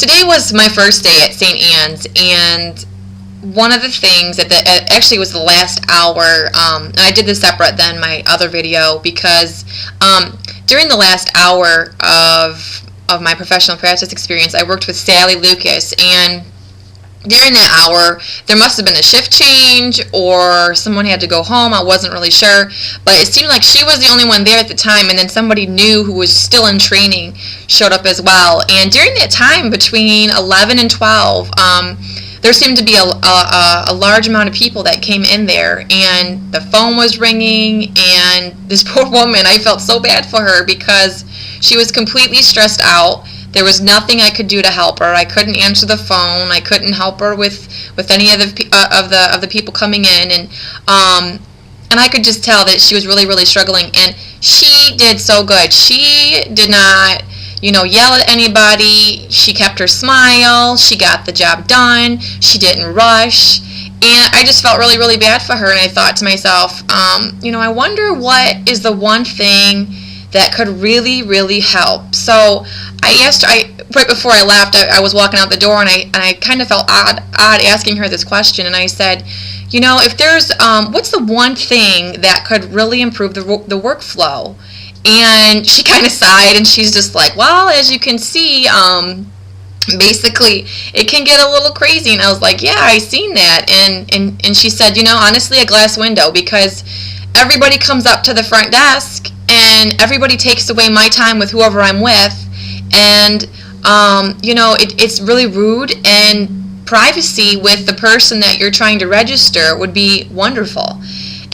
today was my first day at St. Anne's, and one of the things that actually was the last hour, and I did this separate than my other video because during the last hour of my professional practice experience, I worked with Sally Lucas, and during that hour, there must have been a shift change or someone had to go home. I wasn't really sure, but it seemed like she was the only one there at the time, and then somebody new who was still in training showed up as well. And during that time, between 11 and 12, there seemed to be a large amount of people that came in there, and the phone was ringing, and this poor woman, I felt so bad for her because she was completely stressed out. There was nothing I could do to help her. I couldn't answer the phone. I couldn't help her with any of the people coming in, and I could just tell that she was really, really struggling. And she did so good. She did not, yell at anybody. She kept her smile. She got the job done. She didn't rush. And I just felt really, really bad for her. And I thought to myself, I wonder what is the one thing that could really, really help. So I asked her, right before I left, I was walking out the door, and I kind of felt odd asking her this question, and I said, if there's, what's the one thing that could really improve the workflow? And she kind of sighed, and she's just like, well, as you can see, basically, it can get a little crazy. And I was like, yeah, I seen that. And she said, honestly, a glass window, because everybody comes up to the front desk, and everybody takes away my time with whoever I'm with, and it's really rude, and privacy with the person that you're trying to register would be wonderful.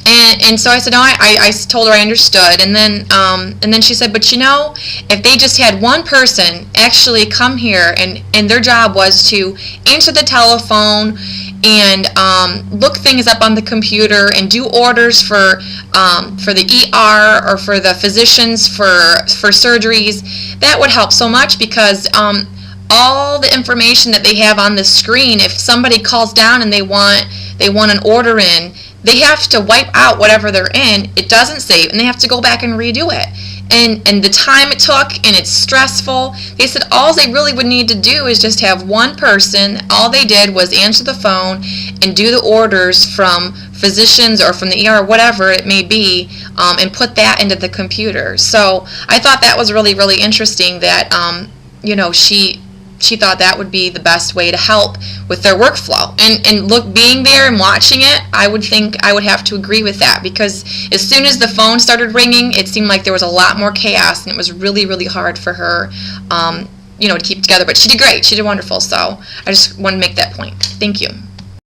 And so I said, no, I told her I understood, and then she said, but if they just had one person actually come here, and their job was to answer the telephone and look things up on the computer and do orders for the ER or for the physicians for surgeries, that would help so much, because all the information that they have on the screen, if somebody calls down and they want an order in, they have to wipe out whatever they're in. It doesn't save, and they have to go back and redo it. And the time it took, and it's stressful. They said all they really would need to do is just have one person. All they did was answer the phone and do the orders from physicians or from the ER, whatever it may be, and put that into the computer. So I thought that was really, really interesting that, she thought that would be the best way to help with their workflow. And look, being there and watching it, I would think I would have to agree with that, because as soon as the phone started ringing, it seemed like there was a lot more chaos, and it was really, really hard for her, to keep together. But she did great. She did wonderful. So I just wanted to make that point. Thank you.